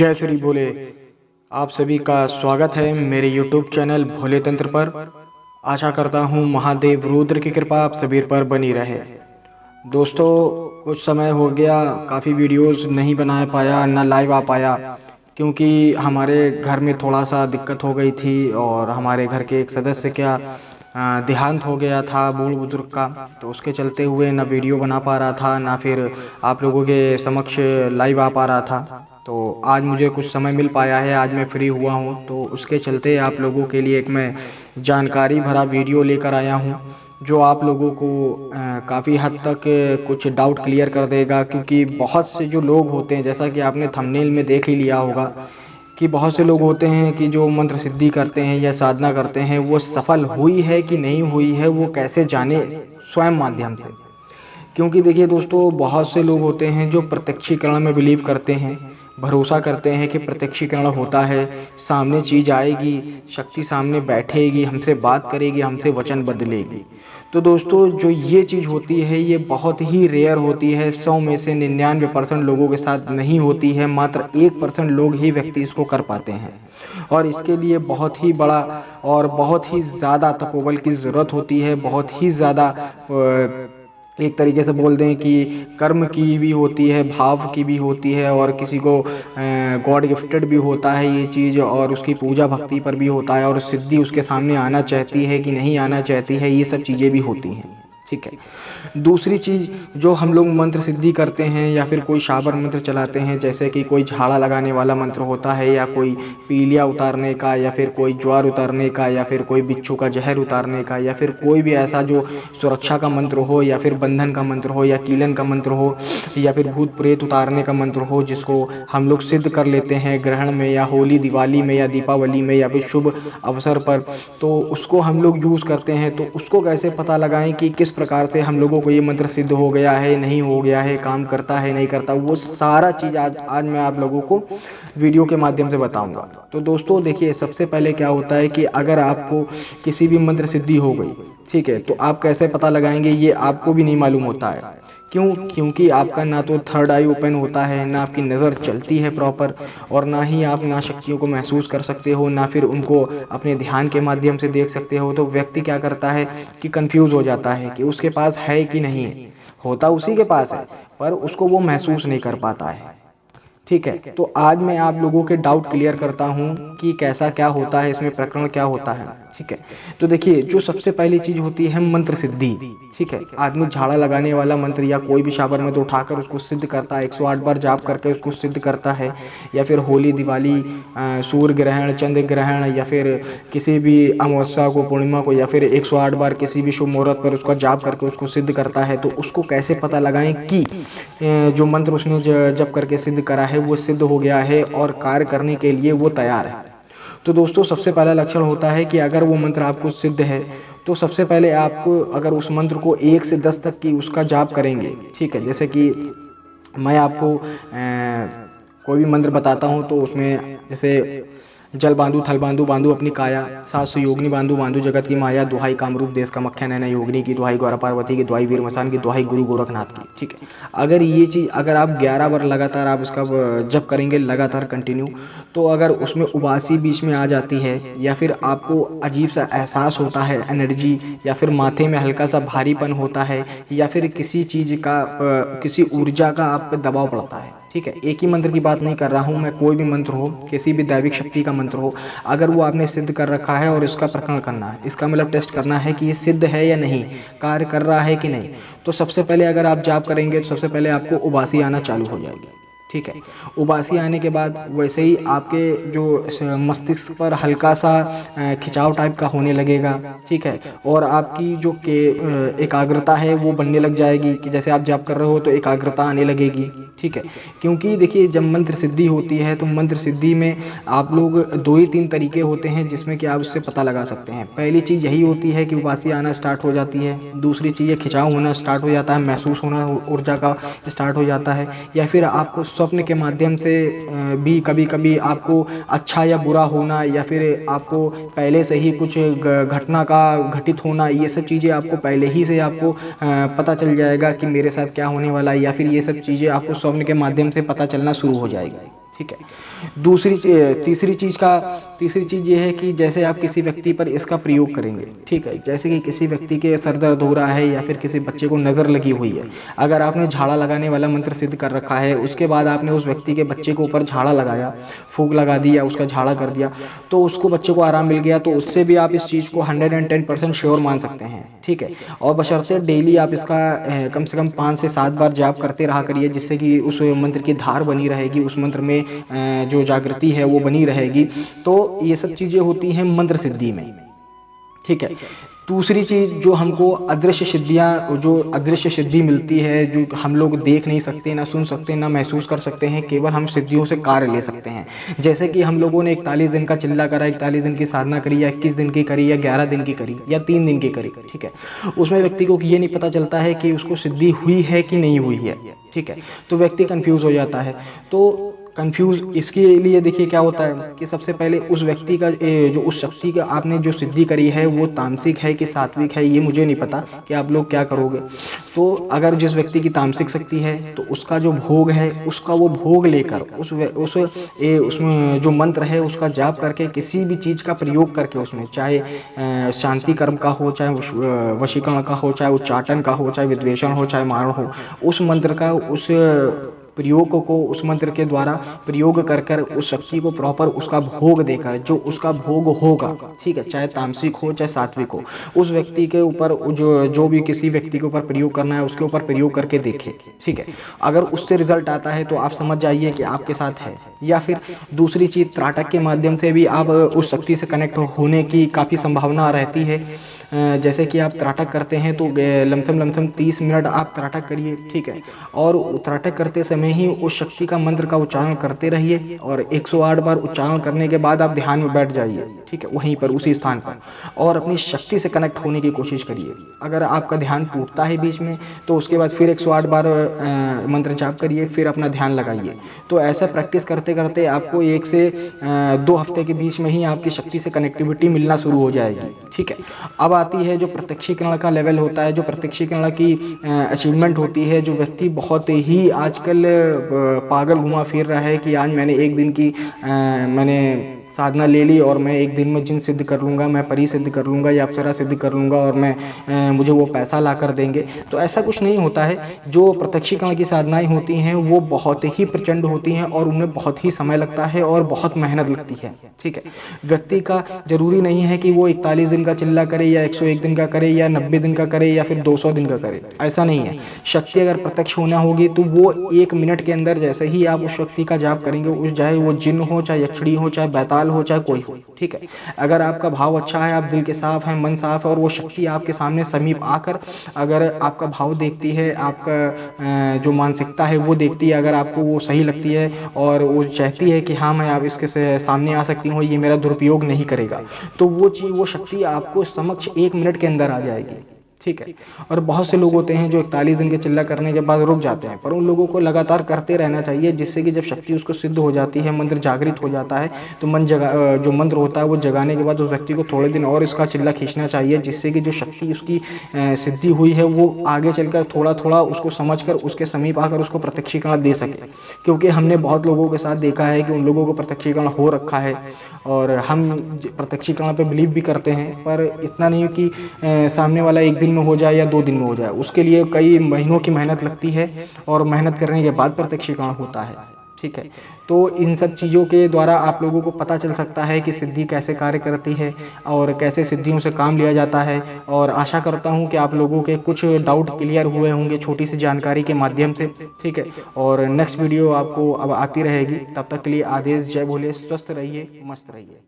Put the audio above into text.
जय श्री भोले। आप सभी का स्वागत है मेरे YouTube चैनल भोले तंत्र पर। आशा करता हूँ महादेव रुद्र की कृपा आप सभी पर बनी रहे। दोस्तों, कुछ समय हो गया काफ़ी वीडियोस नहीं बना पाया, ना लाइव आ पाया, क्योंकि हमारे घर में थोड़ा सा दिक्कत हो गई थी और हमारे घर के एक सदस्य क्या देहांत हो गया था बूढ़ बुजुर्ग का। तो उसके चलते हुए ना वीडियो बना पा रहा था, ना फिर आप लोगों के समक्ष लाइव आ पा रहा था। तो आज मुझे कुछ समय मिल पाया है, आज मैं फ्री हुआ हूँ, तो उसके चलते आप लोगों के लिए एक मैं जानकारी भरा वीडियो लेकर आया हूँ, जो आप लोगों को काफ़ी हद तक कुछ डाउट क्लियर कर देगा। क्योंकि बहुत से जो लोग होते हैं, जैसा कि आपने थंबनेल में देख ही लिया होगा, कि बहुत से लोग होते हैं कि जो मंत्र सिद्धि करते हैं या साधना करते हैं, वो सफल हुई है कि नहीं हुई है वो कैसे जाने स्वयं माध्यम से। क्योंकि देखिए दोस्तों, बहुत से लोग होते हैं जो प्रत्यक्षीकरण में बिलीव करते हैं, भरोसा करते हैं कि प्रत्यक्षीकरण होता है, सामने चीज आएगी, शक्ति सामने बैठेगी, हमसे बात करेगी, हमसे वचन बदलेगी। तो दोस्तों, जो ये चीज़ होती है ये बहुत ही रेयर होती है। 100 में से 99% लोगों के साथ नहीं होती है। मात्र 1% लोग ही व्यक्ति इसको कर पाते हैं, और इसके लिए बहुत ही बड़ा और बहुत ही ज़्यादा तपोबल की ज़रूरत होती है। बहुत ही ज़्यादा एक तरीके से बोल दें कि कर्म की भी होती है, भाव की भी होती है, और किसी को गॉड गिफ्टेड भी होता है ये चीज़, और उसकी पूजा भक्ति पर भी होता है, और सिद्धि उसके सामने आना चाहती है कि नहीं आना चाहती है, ये सब चीज़ें भी होती हैं। ठीक है। दूसरी चीज़, जो हम लोग मंत्र सिद्धि करते हैं या फिर कोई शाबर मंत्र चलाते हैं, जैसे कि कोई झाड़ा लगाने वाला मंत्र होता है, या कोई पीलिया उतारने का, या फिर कोई ज्वार उतारने का, या फिर कोई बिच्छू का जहर उतारने का, या फिर कोई भी ऐसा जो सुरक्षा का मंत्र हो, या फिर बंधन का मंत्र हो, या कीलन का मंत्र हो, या फिर भूत प्रेत उतारने का मंत्र हो, जिसको हम लोग सिद्ध कर लेते हैं ग्रहण में, या होली दिवाली में, या दीपावली में, या फिर शुभ अवसर पर, तो उसको हम लोग यूज़ करते हैं। तो उसको कैसे पता लगाएं कि किस प्रकार से हम लोगों को ये मंत्र सिद्ध हो गया है, नहीं हो गया है, काम करता है नहीं करता, वो सारा चीज़ आज मैं आप लोगों को वीडियो के माध्यम से बताऊंगा। तो दोस्तों देखिए, सबसे पहले क्या होता है कि अगर आपको किसी भी मंत्र सिद्धि हो गई, ठीक है, तो आप कैसे पता लगाएंगे ये आपको भी नहीं मालूम होता है। क्यों? क्योंकि आपका ना तो थर्ड आई ओपन होता है, ना आपकी नज़र चलती है प्रॉपर, और ना ही आप ना शक्तियों को महसूस कर सकते हो, ना फिर उनको अपने ध्यान के माध्यम से देख सकते हो। तो व्यक्ति क्या करता है कि कंफ्यूज हो जाता है कि उसके पास है कि नहीं है। होता उसी के पास है, पर उसको वो महसूस नहीं कर पाता है। ठीक है। तो आज मैं आप लोगों के डाउट क्लियर करता हूँ कि कैसा क्या होता है, इसमें प्रकरण क्या होता है। ठीक है। तो देखिए, जो सबसे पहली चीज होती है मंत्र सिद्धि। ठीक है। आदमी झाड़ा लगाने वाला मंत्र या कोई भी शाबर मंत्र उठाकर उसको सिद्ध करता है, 108 बार जाप करके उसको सिद्ध करता है, या फिर होली दिवाली, सूर्य ग्रहण, चंद्र ग्रहण, या फिर किसी भी अमावस्या को, पूर्णिमा को, या फिर 108 बार किसी भी शुभ मुहूर्त पर उसका जाप करके उसको सिद्ध करता है। तो उसको कैसे पता लगाएं कि जो मंत्र उसने जप करके सिद्ध करा है वो सिद्ध हो गया है और कार्य करने के लिए वो तैयार है। तो दोस्तों, सबसे पहला लक्षण होता है कि अगर वो मंत्र आपको सिद्ध है, तो सबसे पहले आपको अगर उस मंत्र को 1 से 10 तक की उसका जाप करेंगे, ठीक है, जैसे कि मैं आपको कोई भी मंत्र बताता हूँ, तो उसमें जैसे जल बांधू थल बांधू बांधू अपनी काया, सात योगिनी बांधू बांधू जगत की माया, दुहाई कामरूप देश का मक्खन नैना योगिनी की, दुहाई गौरा पार्वती की, दुहाई वीर मसान की, दुहाई गुरु गोरखनाथ की। ठीक है। अगर ये चीज़ अगर आप 11 बार लगातार आप इसका जप करेंगे लगातार कंटिन्यू, तो अगर उसमें उबासी बीच में आ जाती है, या फिर आपको अजीब सा एहसास होता है एनर्जी, या फिर माथे में हल्का सा भारीपन होता है, या फिर किसी चीज़ का किसी ऊर्जा का आप पे दबाव पड़ता है। ठीक है। एक ही मंत्र की बात नहीं कर रहा हूँ मैं, कोई भी मंत्र हो, किसी भी दैविक शक्ति का मंत्र हो, अगर वो आपने सिद्ध कर रखा है और इसका प्रकरण करना है, इसका मतलब टेस्ट करना है कि ये सिद्ध है या नहीं, कार्य कर रहा है कि नहीं, तो सबसे पहले अगर आप जाप करेंगे तो सबसे पहले आपको उबासी आना चालू हो जाएगी। ठीक है। उबासी आने के बाद वैसे ही आपके जो मस्तिष्क पर हल्का सा खिंचाव टाइप का होने लगेगा। ठीक है। और आपकी जो एकाग्रता है वो बनने लग जाएगी, कि जैसे आप जाप कर रहे हो तो एकाग्रता आने लगेगी। ठीक है। क्योंकि देखिए, जब मंत्र सिद्धि होती है तो मंत्र सिद्धि में आप लोग 2 ही 3 तरीके होते हैं जिसमें कि आप उससे पता लगा सकते हैं। पहली चीज़ यही होती है कि उबासी आना स्टार्ट हो जाती है। दूसरी चीज़ खिंचाव होना स्टार्ट हो जाता है, महसूस होना ऊर्जा का स्टार्ट हो जाता है, या फिर आपको स्वप्न के माध्यम से भी कभी कभी आपको अच्छा या बुरा होना, या फिर आपको पहले से ही कुछ घटना का घटित होना, ये सब चीज़ें आपको पहले ही से आपको पता चल जाएगा कि मेरे साथ क्या होने वाला है, या फिर ये सब चीज़ें आपको स्वप्न के माध्यम से पता चलना शुरू हो जाएगी। ठीक है। तीसरी चीज ये है कि जैसे आप किसी व्यक्ति पर इसका प्रयोग करेंगे, ठीक है, जैसे कि किसी व्यक्ति के सर दर्द हो रहा है या फिर किसी बच्चे को नजर लगी हुई है, अगर आपने झाड़ा लगाने वाला मंत्र सिद्ध कर रखा है, उसके बाद आपने उस व्यक्ति के बच्चे के ऊपर झाड़ा लगाया, फूंक लगा दी या उसका झाड़ा कर दिया, तो उसको बच्चे को आराम मिल गया, तो उससे भी आप इस चीज को 110% श्योर मान सकते हैं, ठीक है। और बशर्ते डेली आप इसका कम से कम 5 से 7 बार जाप करते रहा करिए, जिससे कि उस मंत्र की धार बनी रहेगी, उस मंत्र में जो जागृति है वो बनी रहेगी। तो ये सब चीजें होती हैं मंत्र सिद्धि में, ठीक है। दूसरी चीज जो हमको अदृश्य सिद्धि मिलती है, जो हम लोग देख नहीं सकते, ना सुन सकते, ना महसूस कर सकते हैं, केवल हम सिद्धियों से कार्य ले सकते हैं। जैसे कि हम लोगों ने 41 दिन का चिल्ला करा, 41 दिन की साधना करी, या 21 दिन की करी, या 11 दिन की करी, या 3 दिन की करी, ठीक है। उसमें व्यक्ति को ये नहीं पता चलता है कि उसको सिद्धि हुई है कि नहीं हुई है, ठीक है। तो व्यक्ति कंफ्यूज हो जाता है। तो कंफ्यूज इसके लिए देखिए क्या होता है कि सबसे पहले उस व्यक्ति का जो उस शक्ति का आपने जो सिद्धि करी है वो तामसिक है कि सात्विक है, ये मुझे नहीं पता कि आप लोग क्या करोगे। तो अगर जिस व्यक्ति की तामसिक शक्ति है तो उसका जो भोग है उसका वो भोग लेकर उसमें जो मंत्र है उसका जाप करके, किसी भी चीज का प्रयोग करके, उसमें चाहे शांति कर्म का हो, चाहे वशीकरण का हो, चाहे उच्चाटन का हो, चाहे विद्वेषण हो, चाहे मारण हो, उस मंत्र का उस प्रयोग को उस मंत्र के द्वारा प्रयोग कर कर उस शक्ति को प्रॉपर उसका भोग देकर, जो उसका भोग होगा, ठीक है, चाहे तामसिक हो चाहे सात्विक हो, उस व्यक्ति के ऊपर जो भी किसी व्यक्ति के ऊपर प्रयोग करना है उसके ऊपर प्रयोग करके देखे, ठीक है। अगर उससे रिजल्ट आता है तो आप समझ जाइए कि आपके साथ है। या फिर दूसरी चीज, त्राटक के माध्यम से भी आप उस शक्ति से कनेक्ट होने की काफी संभावना रहती है। जैसे कि आप त्राटक करते हैं तो लमसम 30 मिनट आप त्राटक करिए, ठीक है, और त्राटक करते समय ही उस शक्ति का मंत्र का उच्चारण करते रहिए, और 108 बार उच्चारण करने के बाद आप ध्यान में बैठ जाइए, ठीक है, वहीं पर उसी स्थान पर, और अपनी शक्ति से कनेक्ट होने की कोशिश करिए। अगर आपका ध्यान टूटता है बीच में तो उसके बाद फिर 108 बार मंत्र जाप करिए, फिर अपना ध्यान लगाइए। तो ऐसा प्रैक्टिस करते करते आपको 1 से 2 हफ्ते के बीच में ही आपकी शक्ति से कनेक्टिविटी मिलना शुरू हो जाएगी, ठीक है। अब आती है जो प्रत्यक्षीकरण का लेवल होता है, जो प्रत्यक्षीकरण की अचीवमेंट होती है। जो व्यक्ति बहुत ही आजकल पागल घुमा फिर रहा है कि आज मैंने एक दिन की मैंने साधना ले ली और मैं एक दिन में जिन सिद्ध कर लूँगा, मैं परी सिद्ध कर लूँगा या अप्सरा सिद्ध कर लूँगा और मैं मुझे वो पैसा ला कर देंगे, तो ऐसा कुछ नहीं होता है। जो प्रत्यक्षीकरण की साधनाएं होती हैं वो बहुत ही प्रचंड होती हैं और उनमें बहुत ही समय लगता है और बहुत मेहनत लगती है, ठीक है। व्यक्ति का जरूरी नहीं है कि वो 41 दिन का चिल्ला करे या 101 दिन का करे या 90 दिन का करे या फिर 200 दिन का करे, ऐसा नहीं है। शक्ति अगर प्रत्यक्ष होना होगी तो वो 1 मिनट के अंदर जैसे ही आप उस शक्ति का जाप करेंगे, उस चाहे वो जिन्न हो, चाहे यक्षिणी हो, चाहे बैताल हो, चाहे कोई हो, ठीक है। अगर आपका भाव अच्छा है, आप दिल के साफ हैं, मन साफ है और वो शक्ति आपके सामने समीप आकर अगर आपका भाव देखती है, आपका जो मानसिकता है वो देखती है, अगर आपको वो सही लगती है और वो चाहती है कि हाँ मैं आप इसके सामने आ सकती हूँ, ये मेरा दुरुपयोग नहीं करेगा, तो वो चीज वो शक्ति आपको समक्ष 1 मिनट के अंदर आ जाएगी, ठीक है। और बहुत से लोग होते हैं जो 41 दिन के चिल्ला करने के बाद रुक जाते हैं, पर उन लोगों को लगातार करते रहना चाहिए, जिससे कि जब शक्ति उसको सिद्ध हो जाती है, मंत्र जागृत हो जाता है, तो जो मंत्र होता है वो जगाने के बाद उस व्यक्ति को थोड़े दिन और इसका चिल्ला खींचना चाहिए, जिससे कि जो शक्ति उसकी सिद्धि हुई है वो आगे चलकर थोड़ा थोड़ा उसको समझकर उसके समीप आकर उसको प्रत्यक्षीकरण दे सके। क्योंकि हमने बहुत लोगों के साथ देखा है कि उन लोगों को प्रत्यक्षीकरण हो रखा है और हम प्रत्यक्षीकरण पे बिलीव भी करते हैं, पर इतना नहीं कि सामने वाला 1 दिन में हो जाए या 2 दिन में हो जाए, उसके लिए कई महीनों की मेहनत लगती है और मेहनत करने के बाद प्रत्यक्षीकरण होता है, ठीक है। तो इन सब चीज़ों के द्वारा आप लोगों को पता चल सकता है कि सिद्धि कैसे कार्य करती है और कैसे सिद्धियों से काम लिया जाता है। और आशा करता हूं कि आप लोगों के कुछ डाउट क्लियर हुए होंगे छोटी सी जानकारी के माध्यम से, ठीक है। और नेक्स्ट वीडियो आपको अब आती रहेगी, तब तक के लिए आदेश, जय भोले, स्वस्थ रहिए, मस्त रहिए।